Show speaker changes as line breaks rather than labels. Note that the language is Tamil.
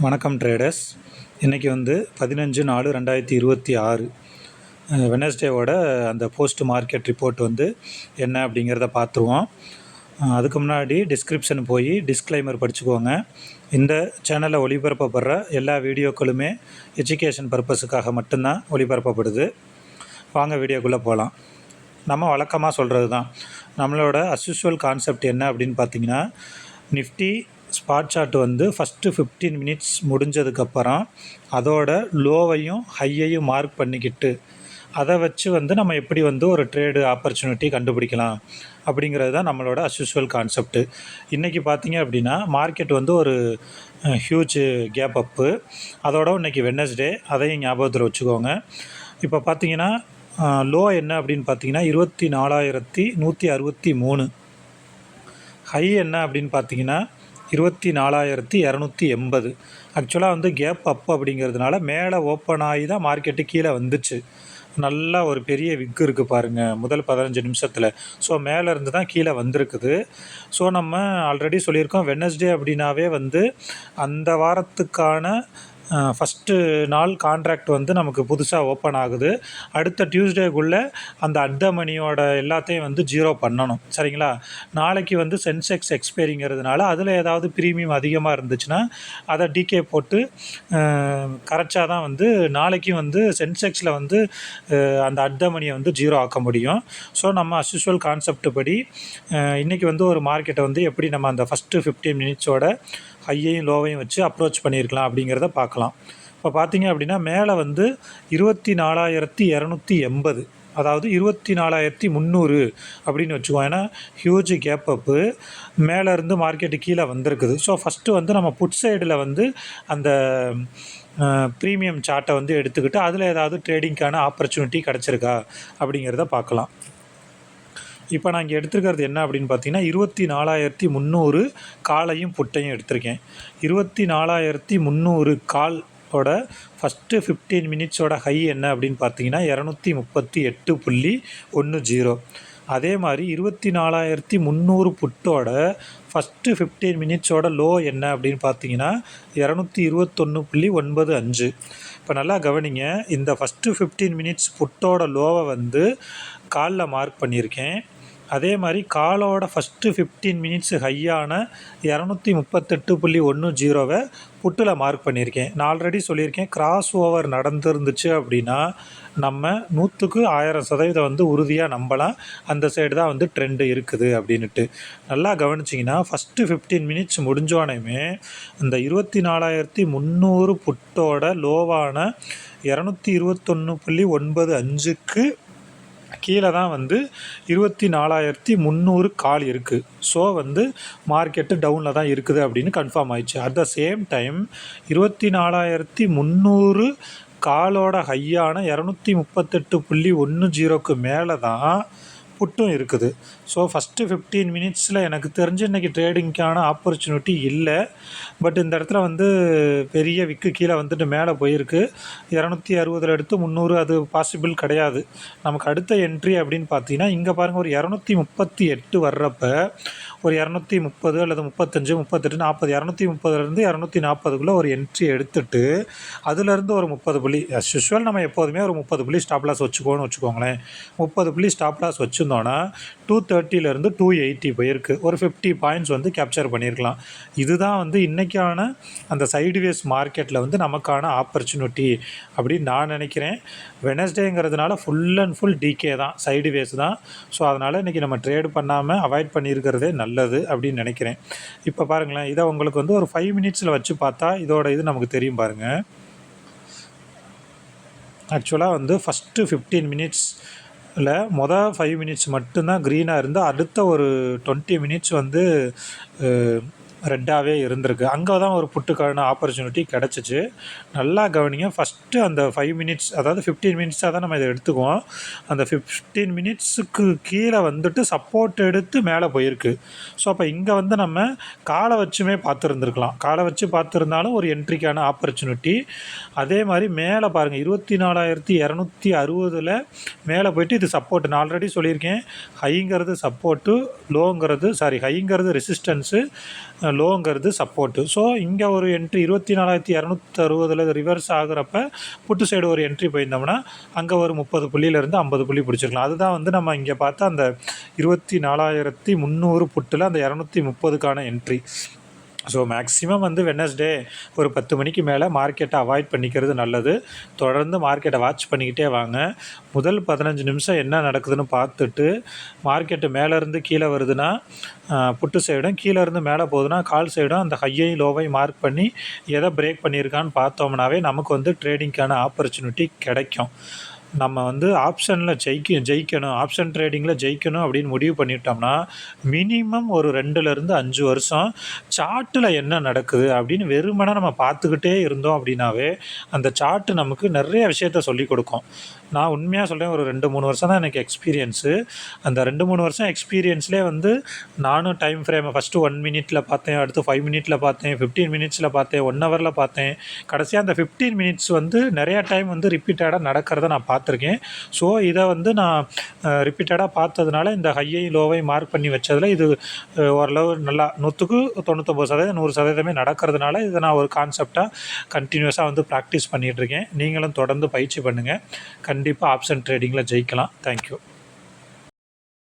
வணக்கம் ட்ரேடர்ஸ். இன்றைக்கி 15/4/2026 வெனஸ்டேவோட அந்த போஸ்ட் மார்க்கெட் ரிப்போர்ட் என்ன அப்படிங்கிறத பார்த்துருவோம். அதுக்கு முன்னாடி டிஸ்கிரிப்ஷன் போய் டிஸ்க்ளைமர் படிச்சுக்கோங்க. இந்த சேனலில் ஒளிபரப்பப்படுற எல்லா வீடியோக்களுமே எஜுகேஷன் பர்பஸுக்காக மட்டும்தான் ஒளிபரப்பப்படுது. வாங்க வீடியோக்குள்ளே போகலாம். நம்ம வழக்கமாக சொல்கிறது தான் நம்மளோட அஸ்யூஷுவல் கான்செப்ட் என்ன அப்படின்னு பார்த்தீங்கன்னா, Nifty spot chart first 15 minutes முடிஞ்சதுக்கப்புறம் அதோட லோவையும் ஹையையும் மார்க் பண்ணிக்கிட்டு அதை வச்சு நம்ம எப்படி ஒரு ட்ரேடு ஆப்பர்ச்சுனிட்டி கண்டுபிடிக்கலாம் அப்படிங்கிறது தான் நம்மளோட அஸ்யூஷுவல் கான்செப்ட்டு. இன்றைக்கி பார்த்தீங்க அப்படின்னா மார்க்கெட் ஒரு ஹியூஜ் கேப் அப்பு. அதோட இன்றைக்கி வெட்னஸ்டே, அதையும் ஞாபகத்தில் வச்சுக்கோங்க. இப்போ பார்த்தீங்கன்னா லோ என்ன அப்படின்னு பார்த்தீங்கன்னா 24,163. ஹை என்ன அப்படின்னு பார்த்தீங்கன்னா 24,280. ஆக்சுவலாக கேப் அப் அப்படிங்கிறதுனால மேலே ஓப்பன் ஆகி தான் மார்க்கெட்டு கீழே வந்துச்சு. நல்லா ஒரு பெரிய விக்கு இருக்குது பாருங்கள் முதல் 15 நிமிஷத்தில். ஸோ மேலேருந்து தான் கீழே வந்திருக்குது. ஸோ நம்ம ஆல்ரெடி சொல்லியிருக்கோம், வெட்னஸ்டே அப்படின்னாவே அந்த வாரத்துக்கான ஃபஸ்ட்டு நாள் கான்ட்ராக்ட் நமக்கு புதுசாக ஓப்பன் ஆகுது. அடுத்த டியூஸ்டேக்குள்ளே அந்த அட் மணியோட எல்லாத்தையும் ஜீரோ பண்ணணும். சரிங்களா? நாளைக்கு சென்செக்ஸ் எக்ஸ்பைரிங்கிறதுனால அதில் ஏதாவது ப்ரீமியம் அதிகமாக இருந்துச்சுன்னா அதை டிகே போட்டு கரைச்சா தான் நாளைக்கும் சென்செக்ஸில் அந்த அட் மணியை ஜீரோ ஆக்க முடியும். ஸோ நம்ம அஸ்யூஷுவல் கான்செப்ட் படி இன்றைக்கி ஒரு மார்க்கெட்டை எப்படி நம்ம அந்த ஃபஸ்ட்டு 15 மினிட்ஸோட ஹையையும் லோவையும் வச்சு அப்ரோச் பண்ணியிருக்கலாம் அப்படிங்கிறத பார்க்கலாம். இப்போ பார்த்தீங்க அப்படின்னா மேலே 24,280, அதாவது 24,300 அப்படின்னு வச்சுக்குவோம். ஏன்னா ஹியூஜ் கேப் அப்பு, மேலேருந்து மார்க்கெட்டு கீழே வந்திருக்குது. ஸோ ஃபஸ்ட்டு நம்ம புட் சைடில் அந்த ப்ரீமியம் சார்ட்டை எடுத்துக்கிட்டு அதில் ஏதாவது ட்ரேடிங்க்கான ஆப்பர்ச்சுனிட்டி கிடச்சிருக்கா அப்படிங்கிறத பார்க்கலாம். இப்போ நான் இங்கே எடுத்துருக்கிறது என்ன அப்படின்னு பார்த்தீங்கன்னா 24,300 காலையும் புட்டையும் எடுத்திருக்கேன். 24,300 காலோட ஃபஸ்ட்டு 15 மினிட்ஸோட ஹை என்ன அப்படின்னு பார்த்தீங்கன்னா 238.10. அதே மாதிரி 24,300 புட்டோட ஃபஸ்ட்டு 15 மினிட்ஸோட லோ என்ன அப்படின்னு பார்த்தீங்கன்னா 221.95. இப்போ நல்லா கவனிங்க, இந்த ஃபஸ்ட்டு 15 மினிட்ஸ் புட்டோட லோவை காலில் மார்க் பண்ணியிருக்கேன். அதே மாதிரி காலோட ஃபஸ்ட்டு 15 மினிட்ஸ் ஹையான 238.10 புட்டில் மார்க் பண்ணியிருக்கேன். நான் ஆல்ரெடி சொல்லியிருக்கேன், கிராஸ் ஓவர் நடந்துருந்துச்சு அப்படின்னா நம்ம 100க்கு 1000% உறுதியாக நம்பலாம் அந்த சைடு தான் ட்ரெண்டு இருக்குது அப்படின்ட்டு. நல்லா கவனிச்சிங்கன்னா ஃபஸ்ட்டு 15 மினிட்ஸ் முடிஞ்சோனையுமே இந்த 24,300 புட்டோட லோவான 221.95க்கு கீழே தான் 24,300 கால் இருக்குது. ஸோ மார்க்கெட்டு டவுனில் தான் இருக்குது அப்படின்னு கன்ஃபார்ம் ஆயிடுச்சு. அட் த சேம் டைம் 24,300 காலோட ஹையான 238.10க்கு மேலே தான் புட்டும் இருக்குது. ஸோ ஃபஸ்ட்டு 15 மினிட்ஸில் எனக்கு தெரிஞ்சு இன்றைக்கி ட்ரேடிங்க்கான ஆப்பர்ச்சுனிட்டி இல்லை. பட் இந்த இடத்துல பெரிய விக்கு கீழே மேலே போயிருக்கு. 260 எடுத்து 300 அது பாசிபிள் கிடையாது. நமக்கு அடுத்த என்ட்ரி அப்படின்னு பார்த்தீங்கன்னா இங்கே பாருங்கள், ஒரு 238 வர்றப்ப ஒரு 230 அல்லது 35, 38, 40, 230லேருந்து 240க்குள்ளே ஒரு என்ட்ரி எடுத்துகிட்டு அதுலேருந்து ஒரு 30 புள்ளி, அஸ் யூஷுவல் நம்ம எப்போதுமே ஒரு 30 புள்ளி ஸ்டாப் லாஸ் வச்சுக்கோங்களேன். 30 புள்ளி ஸ்டாப் லாஸ் வச்சுருந்தோன்னா 230லேருந்து 280 போயிருக்கு. ஒரு 50 பாயிண்ட்ஸ் கேப்சர் பண்ணியிருக்கலாம். இதுதான் இன்றைக்கான அந்த சைடுவேஸ் மார்க்கெட்டில் நமக்கான ஆப்பர்ச்சுனிட்டி அப்படின்னு நான் நினைக்கிறேன். வெனஸ்டேங்கிறதுனால ஃபுல் அண்ட் ஃபுல் டிகே தான், சைடுவேஸ் தான். ஸோ அதனால் இன்றைக்கி நம்ம ட்ரேடு பண்ணாமல் அவாய்ட் பண்ணியிருக்கிறதே நல்லது அப்படின்னு நினைக்கிறேன். இப்போ பாருங்களேன், இதை உங்களுக்கு ஒரு 5 மினிட்ஸில் வச்சு பார்த்தா இதோட இது நமக்கு தெரியும் பாருங்கள். ஆக்சுவலாக ஃபஸ்ட்டு 15 மினிட்ஸில் மொதல் 5 மினிட்ஸ் மட்டும்தான் க்ரீனாக இருந்து அடுத்த ஒரு 20 மினிட்ஸ் ரெட்டாகவே இருந்திருக்கு. அங்கே தான் ஒரு புட்டுக்கான ஆப்பர்ச்சுனிட்டி கிடச்சிச்சு. நல்லா கவனிங்க, ஃபஸ்ட்டு அந்த 5 மினிட்ஸ், அதாவது 15 மினிட்ஸாக தான் நம்ம இதை எடுத்துக்குவோம். அந்த 15 மினிட்ஸுக்கு கீழே சப்போர்ட் எடுத்து மேலே போயிருக்கு. ஸோ அப்போ இங்கே நம்ம காலை வச்சுமே பார்த்துருந்துருக்கலாம். காலை வச்சு பார்த்துருந்தாலும் ஒரு என்ட்ரிக்கான ஆப்பர்ச்சுனிட்டி. அதே மாதிரி மேலே பாருங்கள், 24,260 மேலே போய்ட்டு இது சப்போர்ட். நான் ஆல்ரெடி சொல்லியிருக்கேன், ஹைங்கிறது சப்போர்ட்டு, ஹைங்கிறது ரெசிஸ்டன்ஸு, லோங்கிறது சப்போர்ட்டு. ஸோ இங்கே ஒரு என்ட்ரி 24,260 ரிவர்ஸ் ஆகுறப்ப புட்டு சைடு ஒரு என்ட்ரி போயிருந்தோம்னா அங்கே ஒரு 30 புள்ளியிலேருந்து 50 புள்ளி பிடிச்சிருக்கலாம். அதுதான் வந்து நம்ம இங்கே பார்த்தா அந்த 24,300 புட்டில் அந்த 230க்கான என்ட்ரி. ஸோ மேக்ஸிமம் வந்து வெட்னஸ்டே ஒரு 10 மணிக்கு மேலே மார்க்கெட்டை அவாய்ட் பண்ணிக்கிறது நல்லது. தொடர்ந்து மார்க்கெட்டை வாட்ச் பண்ணிக்கிட்டே வாங்க. முதல் 15 நிமிஷம் என்ன நடக்குதுன்னு பார்த்துட்டு மார்க்கெட்டு மேலேருந்து கீழே வருதுன்னா புட்டு சைடும், கீழேருந்து மேலே போகுதுன்னா கால் சைடும் அந்த ஹையையும் லோவையும் மார்க் பண்ணி எதை பிரேக் பண்ணியிருக்கான்னு பார்த்தோம்னாவே நமக்கு வந்து ட்ரேடிங்க்கான ஆப்பர்ச்சுனிட்டி கிடைக்கும். நம்ம வந்து ஆப்ஷனில் ஜெயிக்கணும், ஆப்ஷன் ட்ரேடிங்கில் ஜெயிக்கணும் அப்படின்னு முடிவு பண்ணிட்டோம்னா மினிமம் ஒரு 2லேருந்து 5 வருஷம் சார்ட்டில் என்ன நடக்குது அப்படின்னு வெறுமனே நம்ம பார்த்துக்கிட்டே இருந்தோம் அப்படின்னாவே அந்த சார்ட்டு நமக்கு நிறைய விஷயத்த சொல்லிக் கொடுக்கும். நான் உண்மையாக சொல்கிறேன், ஒரு 2-3 வருஷம் தான் எனக்கு எக்ஸ்பீரியன்ஸு. அந்த 2-3 வருஷம் எக்ஸ்பீரியன்ஸ்லேயே வந்து நானும் டைம் ஃப்ரேமை ஃபஸ்ட்டு 1 மினிட்டில் பார்த்தேன், அடுத்து 5 மினிட்டில் பார்த்தேன், 15 மினிட்ஸில் பார்த்தேன், 1 ஹவரில் பார்த்தேன். கடைசியாக அந்த 15 மினிட்ஸ் வந்து நிறையா டைம் வந்து ரிப்பீட்டடாக நடக்கிறத நான் பார்த்துருக்கேன். ஸோ இதை வந்து நான் ரிப்பீட்டடாக பார்த்ததுனால இந்த ஹையை லோவை மார்க் பண்ணி வச்சதில் இது ஓரளவு நல்லா 100க்கு 99%, 100% நடக்கிறதுனால இதை நான் ஒரு கான்செப்டாக கண்டினியூஸாக வந்து ப்ராக்டிஸ் பண்ணிகிட்ருக்கேன். நீங்களும் தொடர்ந்து பயிற்சி பண்ணுங்கள். கண்டிப்பாக ஆப்ஷன் ட்ரேடிங்கில் ஜெயிக்கலாம். தேங்க்யூ.